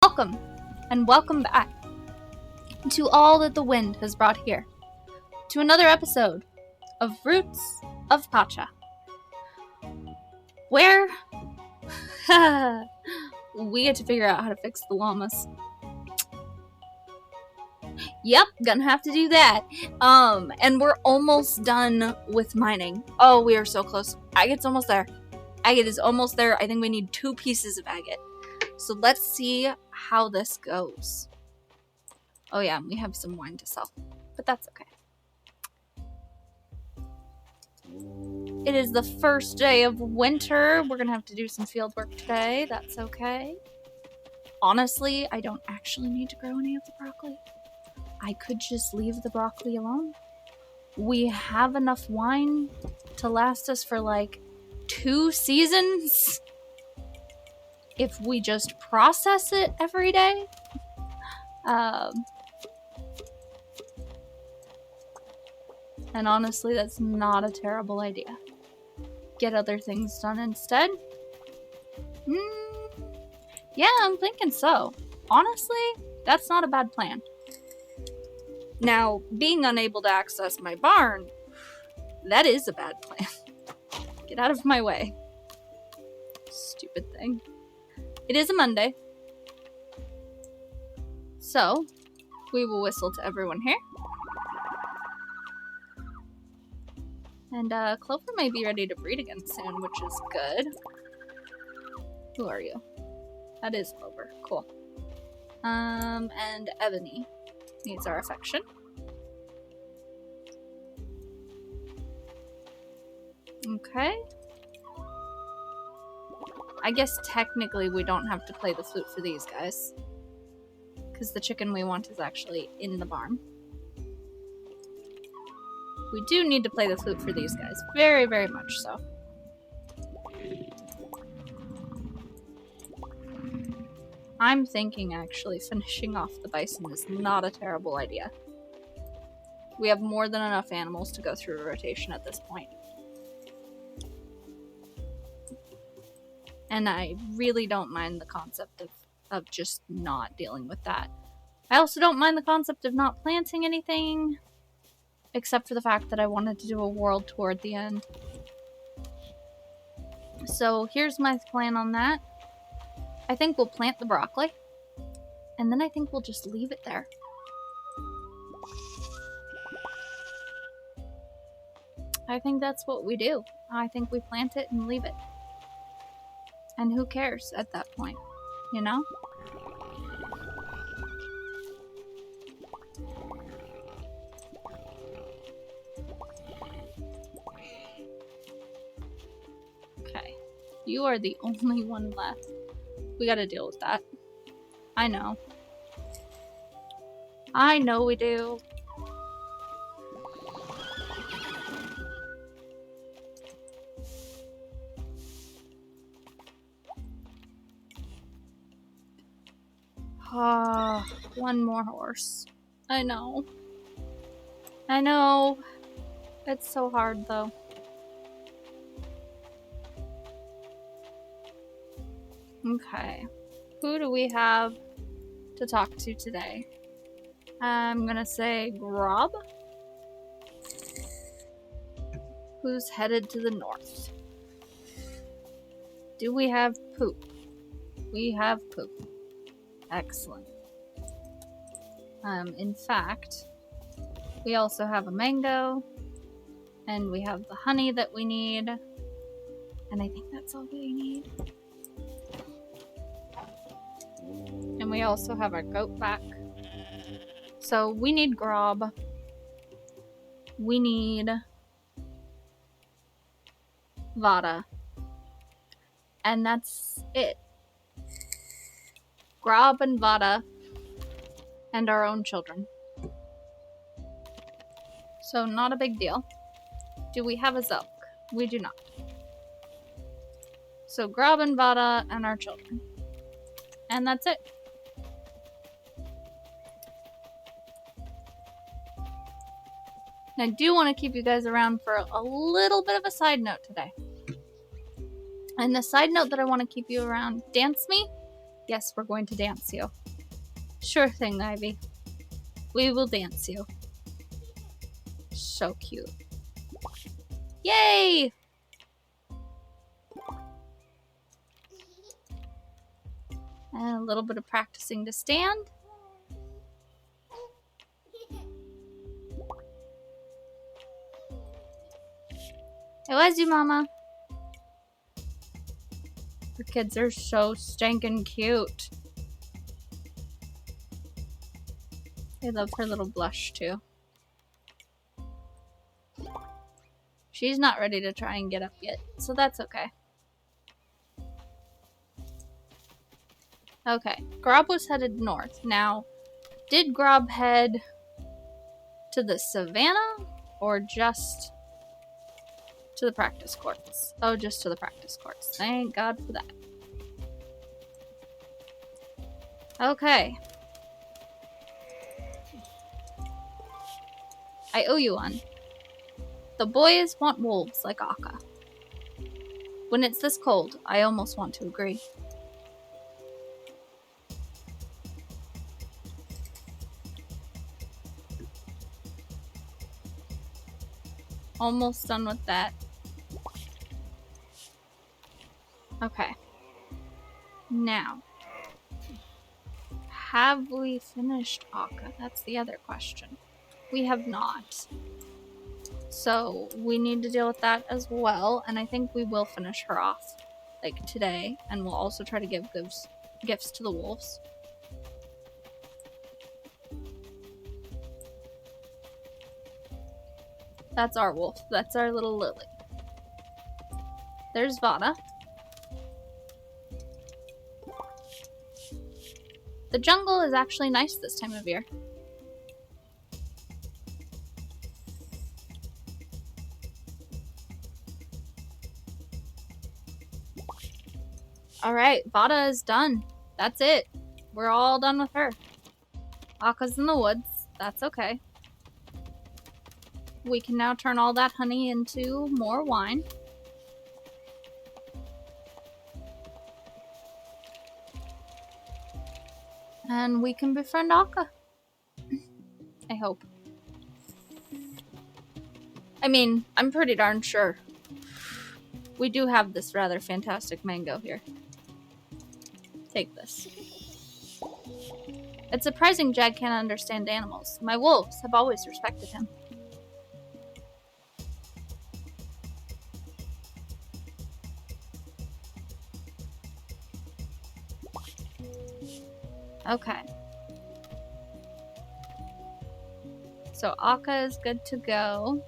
Welcome, and welcome back to all that the wind has brought here, to another episode of Roots of Pacha, where we get to figure out how to fix the llamas. Yep, gonna have to do that. And we're almost done with mining. Oh, we are so close. Agate's almost there. Agate is almost there. I think we need 2 pieces of agate. So let's see how this goes. Oh yeah, we have some wine to sell, but that's okay. It is the first day of winter. We're gonna have to do some field work today. That's okay. Honestly, I don't actually need to grow any of the broccoli. I could just leave the broccoli alone. We have enough wine to last us for like 2 seasons. If we just process it every day. And honestly, that's not a terrible idea. Get other things done instead. Yeah, I'm thinking so. Honestly, that's not a bad plan. Now, being unable to access my barn, that is a bad plan. Get out of my way. Stupid thing. It is a Monday. So, we will whistle to everyone here. And Clover may be ready to breed again soon, which is good. Who are you? That is Clover. Cool. And Ebony needs our affection. Okay. I guess technically we don't have to play the flute for these guys. Because the chicken we want is actually in the barn. We do need to play the flute for these guys. Very, very much so. I'm thinking actually finishing off the bison is not a terrible idea. We have more than enough animals to go through a rotation at this point. And I really don't mind the concept of just not dealing with that. I also don't mind the concept of not planting anything, except for the fact that I wanted to do a world tour at the end. So here's my plan on that. I think we'll plant the broccoli, and then I think we'll just leave it there. I think that's what we do. I think we plant it and leave it. And who cares at that point, you know? Okay. You are the only one left. We gotta deal with that. I know. I know we do. Ah, one more horse. I know. I know. It's so hard, though. Okay. Who do we have to talk to today? I'm gonna say Grob, who's headed to the north. Do we have Poop? We have Poop. Excellent. In fact, we also have a mango, and we have the honey that we need, and I think that's all we need. And we also have our goat back. So we need Grob. We need Voda. And that's it. Grob and Voda. And our own children. So not a big deal. Do we have a Zelk? We do not. So Grob and Voda and our children. And that's it. And I do want to keep you guys around for a little bit of a side note today. And the side note that I want to keep you around, Dance Me, Yes, we're going to dance you. Sure thing, Ivy. We will dance you. So cute. Yay! And a little bit of practicing to stand. It was you, Mama. The kids are so stinking cute. I love her little blush, too. She's not ready to try and get up yet, so that's okay. Okay, Grob was headed north. Now, did Grob head to the savannah or just to the practice courts? Oh, just to the practice courts. Thank God for that. Okay. I owe you one. The boys want wolves like Okka. When it's this cold, I almost want to agree. Almost done with that. Okay. Now, have we finished Okka? That's the other question. We have not. So we need to deal with that as well, and I think we will finish her off, like, today, and we'll also try to give gifts to the wolves. That's our wolf. That's our little Lily. There's Voda. The jungle is actually nice this time of year. Alright, Voda is done. That's it. We're all done with her. Okka's in the woods. That's okay. We can now turn all that honey into more wine. And we can befriend Okka. I hope. I mean, I'm pretty darn sure. We do have this rather fantastic mango here. Take this. It's surprising Jag can't understand animals. My wolves have always respected him. Okay. So Okka is good to go.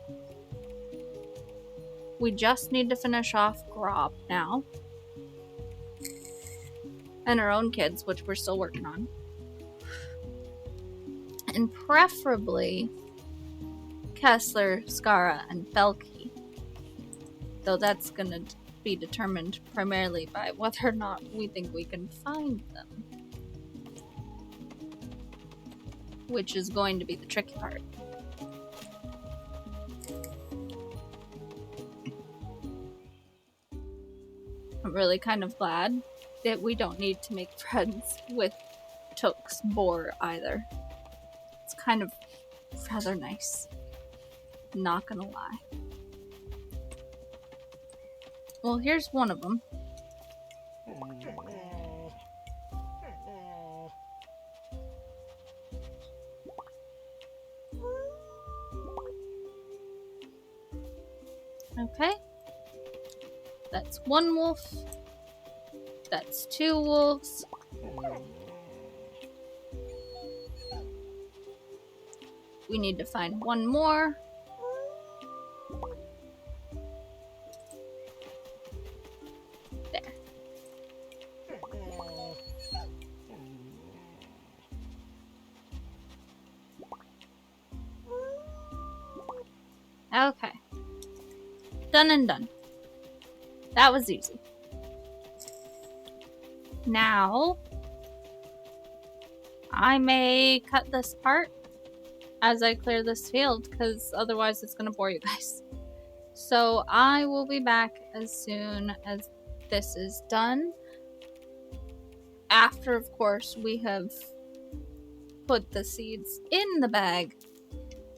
We just need to finish off Grob now. And our own kids, which we're still working on. And preferably Kessler, Skara, and Belky. Though that's gonna be determined primarily by whether or not we think we can find them. Which is going to be the tricky part. I'm really kind of glad that we don't need to make friends with Took's boar either. It's kind of rather nice. Not gonna lie. Well, here's one of them. Okay. That's one wolf. That's two wolves. We need to find one more. There. Okay. Done and done. That was easy. Now, I may cut this part as I clear this field, because otherwise it's going to bore you guys. So I will be back as soon as this is done. After, of course, we have put the seeds in the bag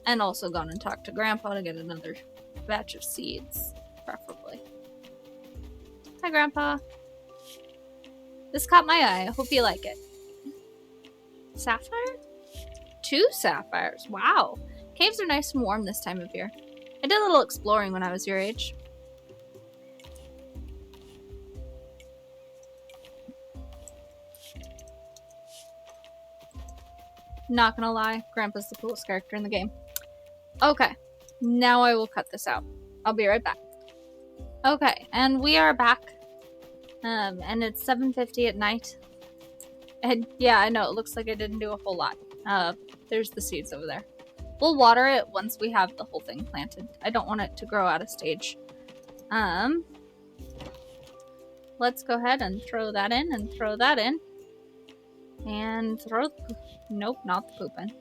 and also gone and talked to Grandpa to get another batch of seeds, preferably. Hi, Grandpa. This caught my eye. I hope you like it. Sapphire? 2 sapphires. Wow. Caves are nice and warm this time of year. I did a little exploring when I was your age. Not gonna lie, Grandpa's the coolest character in the game. Okay, now I will cut this out. I'll be right back. Okay, and we are back. And it's 7:50 at night. And yeah, I know, it looks like I didn't do a whole lot. There's the seeds over there. We'll water it once we have the whole thing planted. I don't want it to grow out of stage. Let's go ahead and throw that in and throw that in. And throw the nope, not the poop in.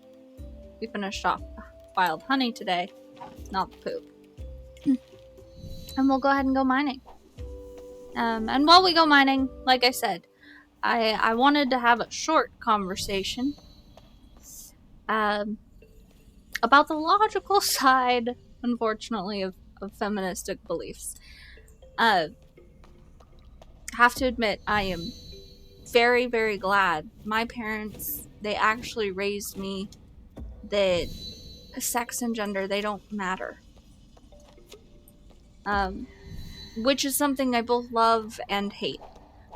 We finished off wild honey today, not the poop. And we'll go ahead and go mining. And while we go mining, like I said, I wanted to have a short conversation about the logical side, unfortunately, of feministic beliefs. Have to admit, I am very, very glad my parents, they actually raised me that sex and gender, they don't matter. Which is something I both love and hate.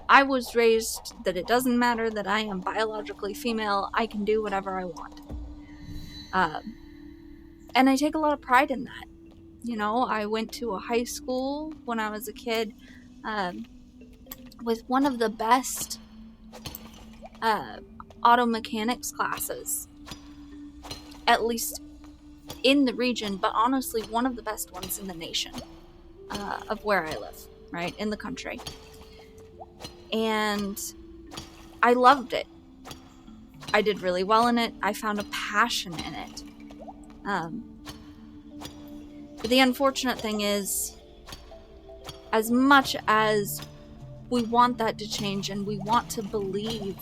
I was raised that it doesn't matter, that I am biologically female, I can do whatever I want. And I take a lot of pride in that. You know, I went to a high school when I was a kid with one of the best auto mechanics classes, at least in the region, but honestly one of the best ones in the nation of where I live, right, in the country. And I loved it. I did really well in it. I found a passion in it. But the unfortunate thing is, as much as we want that to change and we want to believe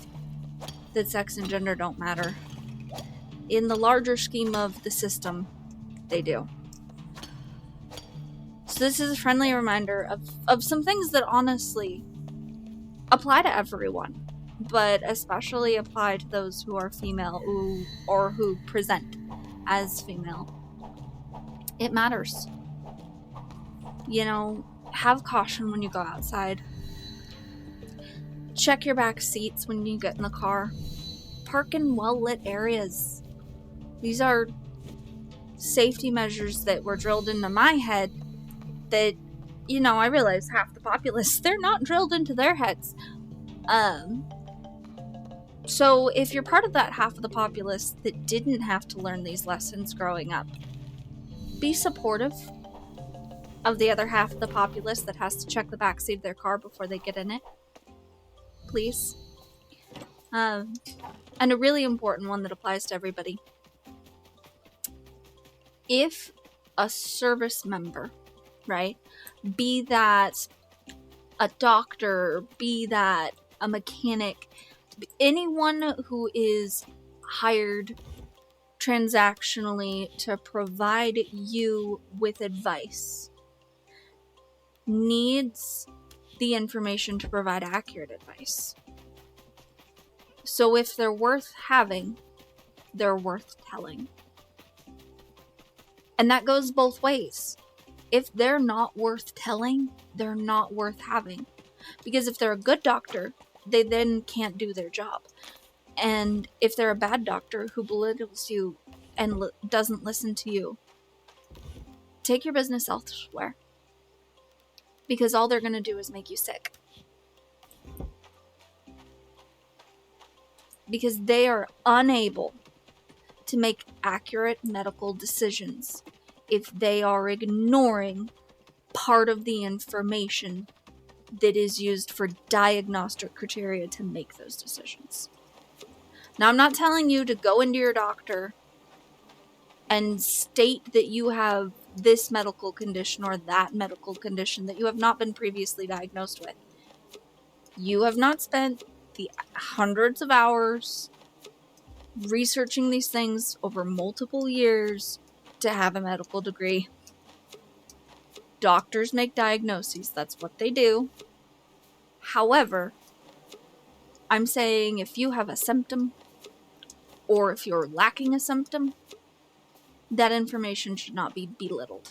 that sex and gender don't matter, in the larger scheme of the system, they do. So this is a friendly reminder of some things that honestly apply to everyone, but especially apply to those who are female or who present as female. It matters. You know, have caution when you go outside. Check your back seats when you get in the car. Park in well-lit areas. These are safety measures that were drilled into my head that, you know, I realize half the populace, they're not drilled into their heads. So if you're part of that half of the populace that didn't have to learn these lessons growing up, be supportive of the other half of the populace that has to check the backseat of their car before they get in it. Please. And a really important one that applies to everybody. If a service member, right, be that a doctor, be that a mechanic, anyone who is hired transactionally to provide you with advice, needs the information to provide accurate advice. So if they're worth having, they're worth telling. And that goes both ways. If they're not worth telling, they're not worth having. Because if they're a good doctor, they then can't do their job. And if they're a bad doctor who belittles you and doesn't listen to you, take your business elsewhere. Because all they're going to do is make you sick. Because they are unable to make accurate medical decisions if they are ignoring part of the information that is used for diagnostic criteria to make those decisions. Now, I'm not telling you to go into your doctor and state that you have this medical condition or that medical condition that you have not been previously diagnosed with. You have not spent the hundreds of hours researching these things over multiple years to have a medical degree. Doctors make diagnoses. That's what they do. However, I'm saying if you have a symptom, or if you're lacking a symptom, that information should not be belittled.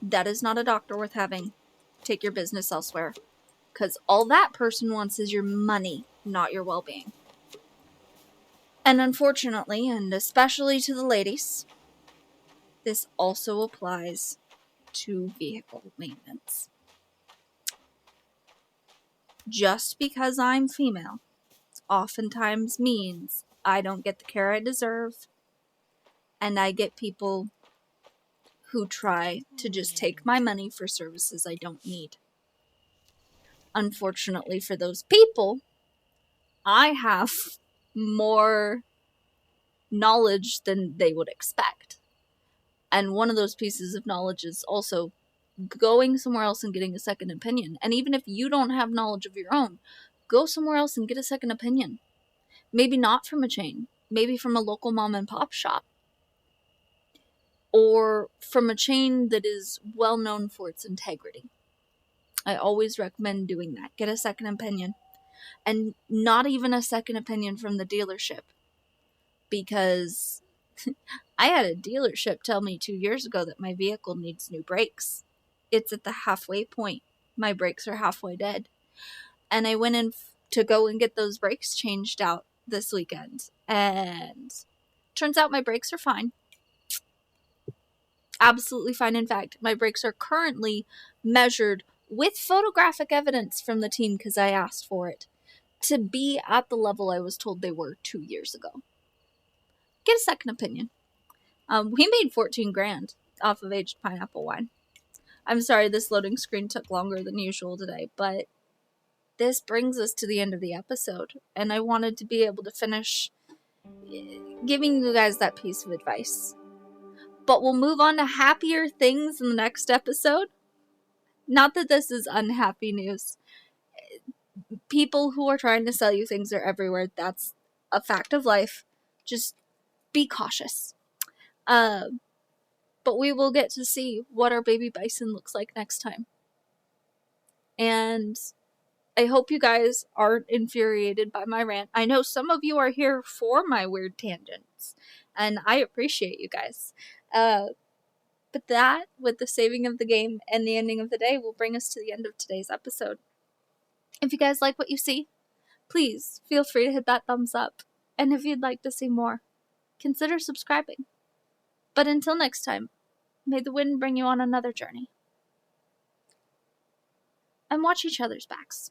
That is not a doctor worth having. Take your business elsewhere. Because all that person wants is your money, not your well-being. And unfortunately, and especially to the ladies, this also applies to vehicle maintenance. Just because I'm female oftentimes means I don't get the care I deserve, and I get people who try to just take my money for services I don't need. Unfortunately for those people, I have more knowledge than they would expect. And one of those pieces of knowledge is also going somewhere else and getting a second opinion. And even if you don't have knowledge of your own, go somewhere else and get a second opinion. Maybe not from a chain. Maybe from a local mom and pop shop. Or from a chain that is well known for its integrity. I always recommend doing that. Get a second opinion. And not even a second opinion from the dealership. Because I had a dealership tell me 2 years ago that my vehicle needs new brakes. It's at the halfway point. My brakes are halfway dead. And I went in to go and get those brakes changed out this weekend. And turns out my brakes are fine. Absolutely fine. In fact, my brakes are currently measured with photographic evidence from the team because I asked for it to be at the level I was told they were 2 years ago. Get a second opinion. We made 14 grand off of aged pineapple wine. I'm sorry this loading screen took longer than usual today, but this brings us to the end of the episode, and I wanted to be able to finish giving you guys that piece of advice. But we'll move on to happier things in the next episode. Not that this is unhappy news. People who are trying to sell you things are everywhere. That's a fact of life. Just be cautious. But we will get to see what our baby bison looks like next time. And I hope you guys aren't infuriated by my rant. I know some of you are here for my weird tangents, and I appreciate you guys. But that, with the saving of the game and the ending of the day, will bring us to the end of today's episode. If you guys like what you see, please feel free to hit that thumbs up. And if you'd like to see more, consider subscribing. But until next time, may the wind bring you on another journey. And watch each other's backs.